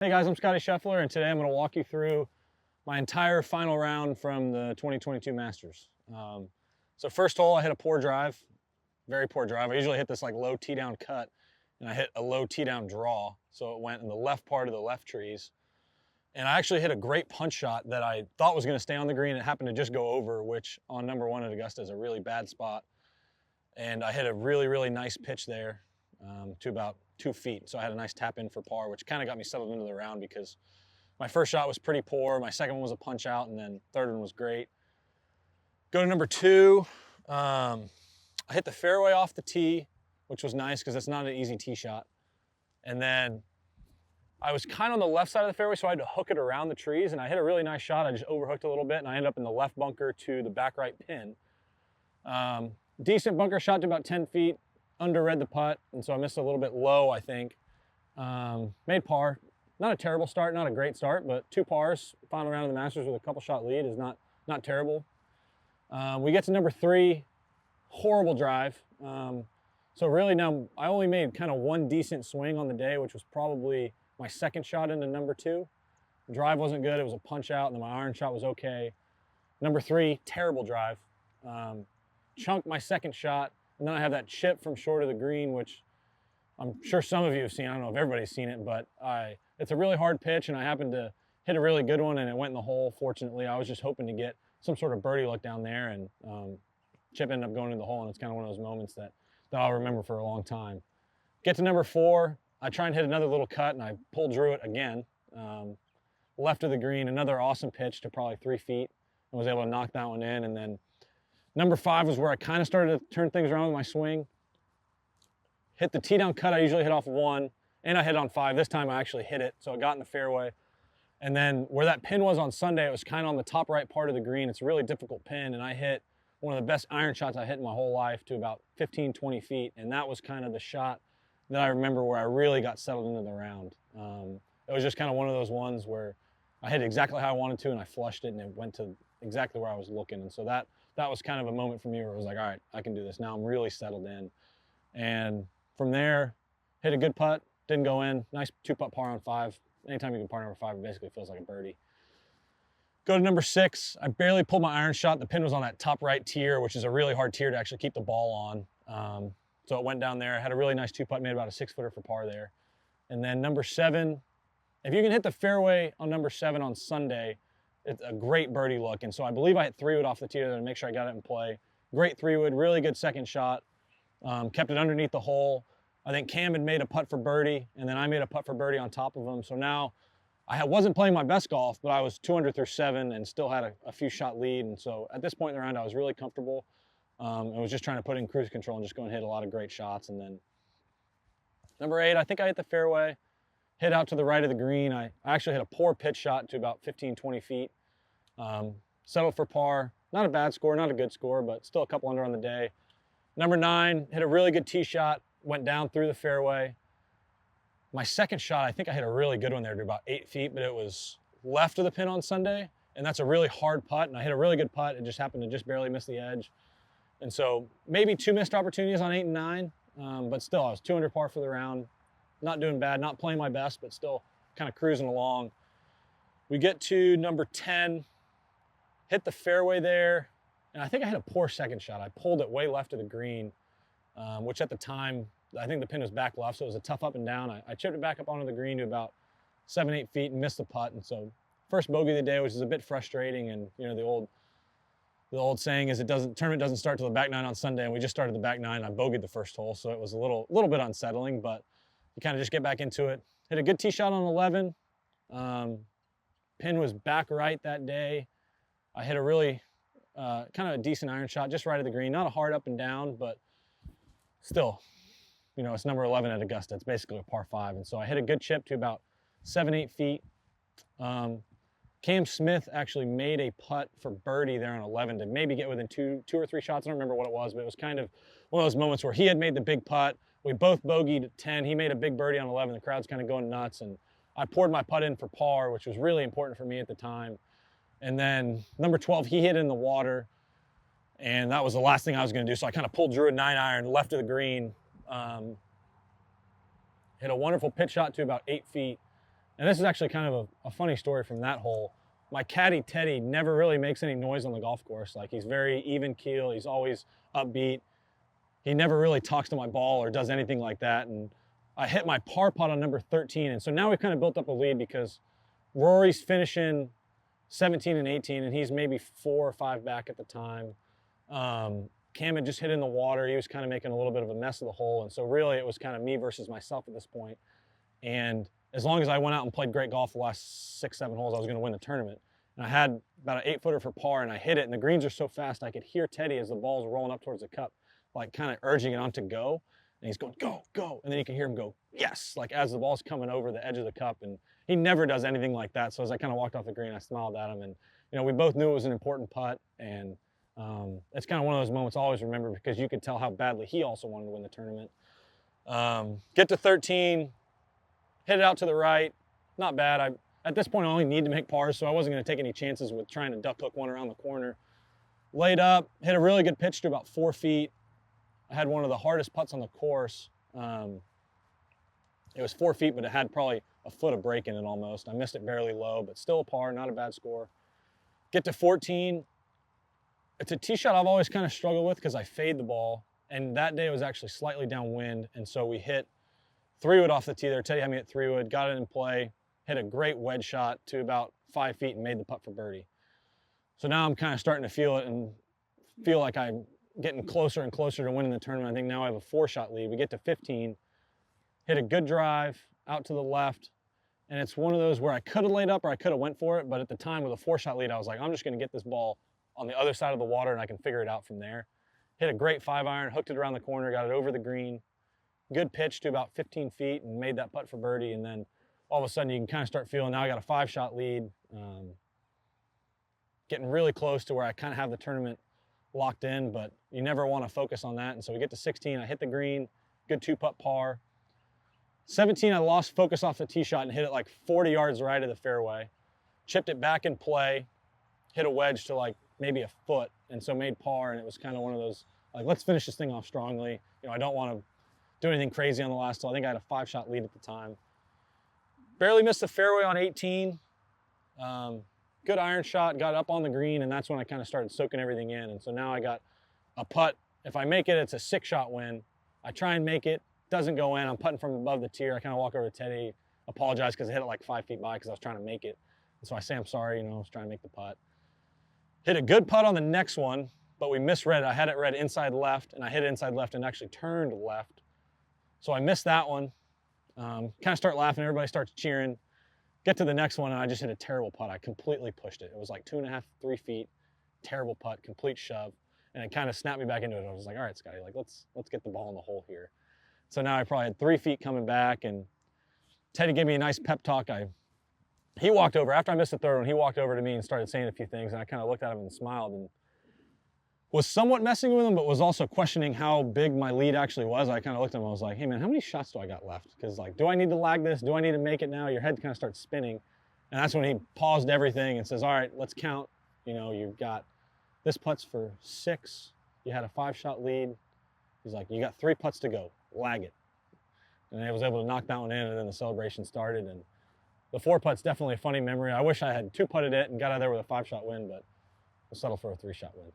Hey guys, I'm Scotty Scheffler, and today I'm going to walk you through my entire final round from the 2022 Masters. So first hole, I hit a poor drive, very poor drive. I usually hit this like low tee down cut, and I hit a low tee down draw. So it went in the left part of the left trees. And I actually hit a great punch shot that I thought was going to stay on the green. It happened to just go over, which on number one at Augusta is a really bad spot. And I hit a really, really nice pitch there to about 2 feet. So I had a nice tap in for par, which kind of got me settled into the round because my first shot was pretty poor. My second one was a punch out, and then third one was great. Go to number two. I hit the fairway off the tee, which was nice because it's not an easy tee shot. And then I was kind of on the left side of the fairway, so I had to hook it around the trees, and I hit a really nice shot. I just overhooked a little bit, and I ended up in the left bunker to the back right pin. Decent bunker shot to about 10 feet. Underread the putt, and so I missed a little bit low, I think. Made par. Not a terrible start, not a great start, but 2 pars. Final round of the Masters with a couple shot lead is not terrible. We get to number 3, horrible drive. So really now I only made kind of one decent swing on the day, which was probably my second shot into number 2. The drive wasn't good, it was a punch out, and then my iron shot was okay. Number 3, terrible drive. Chunked my second shot. And then I have that chip from short of the green, which I'm sure some of you have seen. I don't know if everybody's seen it, but it's a really hard pitch, and I happened to hit a really good one, and it went in the hole, fortunately. I was just hoping to get some sort of birdie luck down there, and chip ended up going in the hole, and it's kind of one of those moments that I'll remember for a long time. Get to number 4. I try and hit another little cut, and I pulled drew it again. Left of the green, another awesome pitch to probably 3 feet, and was able to knock that one in, and then number 5 was where I kind of started to turn things around with my swing. Hit the tee down cut, I usually hit off 1, and I hit on 5. This time I actually hit it, so it got in the fairway. And then where that pin was on Sunday, it was kind of on the top right part of the green. It's a really difficult pin, and I hit one of the best iron shots I hit in my whole life to about 15, 20 feet, and that was kind of the shot that I remember where I really got settled into the round. It was just kind of one of those ones where I hit exactly how I wanted to, and I flushed it, and it went to exactly where I was looking. And so that was kind of a moment for me where it was like, all right, I can do this. Now I'm really settled in. And from there, hit a good putt, didn't go in. Nice 2-putt par on 5. Anytime you can par number 5, it basically feels like a birdie. Go to number 6. I barely pulled my iron shot. The pin was on that top right tier, which is a really hard tier to actually keep the ball on. So it went down there. I had a really nice 2-putt, made about a 6-footer for par there. And then number 7, if you can hit the fairway on number 7 on Sunday, it's a great birdie look. And so I believe I hit 3-wood off the tee to make sure I got it in play. Great 3-wood, really good second shot. Kept it underneath the hole. I think Cam had made a putt for birdie, and then I made a putt for birdie on top of him. So now I wasn't playing my best golf, but I was 2 under through 7 and still had a few shot lead. And so at this point in the round, I was really comfortable. I was just trying to put in cruise control and just go and hit a lot of great shots. And then number 8, I think I hit the fairway. Hit out to the right of the green. I actually hit a poor pitch shot to about 15, 20 feet. Settled for par. Not a bad score, not a good score, but still a couple under on the day. Number 9, hit a really good tee shot. Went down through the fairway. My second shot, I think I hit a really good one there to about 8 feet, but it was left of the pin on Sunday, and that's a really hard putt, and I hit a really good putt. It just happened to just barely miss the edge. And so maybe 2 missed opportunities on 8 and 9, but still I was 2 under par for the round. Not doing bad, not playing my best, but still kind of cruising along. We get to number 10, hit the fairway there, and I think I hit a poor second shot. I pulled it way left of the green, which at the time, I think the pin was back left, so it was a tough up and down. I chipped it back up onto the green to about 7, 8 feet and missed the putt. And so first bogey of the day, which is a bit frustrating. And you know, the old saying is tournament doesn't start till the back 9 on Sunday, and we just started the back 9. I bogeyed the first hole, so it was a little bit unsettling, but you kind of just get back into it. Hit a good tee shot on 11. Pin was back right that day. I hit a really kind of a decent iron shot just right of the green. Not a hard up and down, but still, you know, it's number 11 at Augusta. It's basically a par 5. And so I hit a good chip to about 7, 8 feet. Cam Smith actually made a putt for birdie there on 11 to maybe get within two or three shots. I don't remember what it was, but it was kind of one of those moments where he had made the big putt. We both bogeyed 10. He made a big birdie on 11. The crowd's kind of going nuts, and I poured my putt in for par, which was really important for me at the time. And then number 12, he hit in the water, and that was the last thing I was going to do. So I kind of pulled Drew a 9-iron left of the green, hit a wonderful pitch shot to about 8 feet, And this is actually kind of a funny story from that hole. My caddy, Teddy, never really makes any noise on the golf course. Like, he's very even keel. He's always upbeat. He never really talks to my ball or does anything like that. And I hit my par putt on number 13. And so now we've kind of built up a lead because Rory's finishing 17 and 18, and he's maybe 4 or 5 back at the time. Cam had just hit in the water. He was kind of making a little bit of a mess of the hole. And so really it was kind of me versus myself at this point. And as long as I went out and played great golf the last 6, 7 holes, I was going to win the tournament. And I had about an 8-footer for par, and I hit it, and the greens are so fast, I could hear Teddy as the ball's rolling up towards the cup, like kind of urging it on to go. And he's going, go, go. And then you can hear him go, yes, like as the ball's coming over the edge of the cup. And he never does anything like that. So as I kind of walked off the green, I smiled at him. And, you know, we both knew it was an important putt. And it's kind of one of those moments I always remember because you could tell how badly he also wanted to win the tournament. Get to 13, hit it out to the right. Not bad. At this point, I only need to make pars, so I wasn't going to take any chances with trying to duck hook one around the corner. Laid up, hit a really good pitch to about 4 feet. I had one of the hardest putts on the course. It was 4 feet, but it had probably a foot of break in it almost. I missed it barely low, but still a par, not a bad score. Get to 14. It's a tee shot I've always kind of struggled with because I fade the ball. And that day it was actually slightly downwind. And so we hit 3-wood off the tee there. Teddy had me at 3-wood, got it in play, hit a great wedge shot to about 5 feet and made the putt for birdie. So now I'm kind of starting to feel it and feel like I'm getting closer and closer to winning the tournament. I think now I have a 4-shot lead. We get to 15, hit a good drive out to the left. And it's one of those where I could have laid up or I could have went for it. But at the time with a 4-shot lead, I was like, I'm just going to get this ball on the other side of the water and I can figure it out from there. Hit a great 5-iron, hooked it around the corner, got it over the green. Good pitch to about 15 feet and made that putt for birdie. And then all of a sudden you can kind of start feeling, now I got a 5-shot lead. Getting really close to where I kind of have the tournament locked in, but you never want to focus on that. And so we get to 16, I hit the green, good 2-putt par. 17, I lost focus off the tee shot and hit it like 40 yards right of the fairway. Chipped it back in play, hit a wedge to like maybe a foot, and so made par. And it was kind of one of those, like, let's finish this thing off strongly. You know, I don't want to do anything crazy on the last hole. I think I had a 5-shot lead at the time. Barely missed the fairway on 18. Good iron shot, got up on the green, and that's when I kind of started soaking everything in. And so now I got a putt. If I make it, it's a 6-shot win. I try and make it, doesn't go in. I'm putting from above the tier. I kind of walk over to Teddy, apologize because I hit it like 5 feet by because I was trying to make it. And so I say, I'm sorry, you know, I was trying to make the putt. Hit a good putt on the next one, but we misread it. I had it read inside left, and I hit it inside left and actually turned left. So I missed that one. Kind of start laughing. Everybody starts cheering. Get to the next one, and I just hit a terrible putt. I completely pushed it. It was like 2.5, 3 feet, terrible putt, complete shove, and it kind of snapped me back into it. I was like, all right, Scotty, like let's get the ball in the hole here. So now I probably had 3 feet coming back, and Teddy gave me a nice pep talk. He walked over after I missed the third one. He walked over to me and started saying a few things, and I kind of looked at him and smiled and was somewhat messing with him, but was also questioning how big my lead actually was. I kind of looked at him, I was like, hey man, how many shots do I got left? Because like, do I need to lag this? Do I need to make it now? Your head kind of starts spinning. And that's when he paused everything and says, all right, let's count. You know, you've got, this putt's for 6. You had a 5-shot lead. He's like, you got 3 putts to go, lag it. And I was able to knock that one in, and then the celebration started. And the 4-putt's definitely a funny memory. I wish I had 2-putted it and got out of there with a 5-shot win, but we'll settle for a 3-shot win.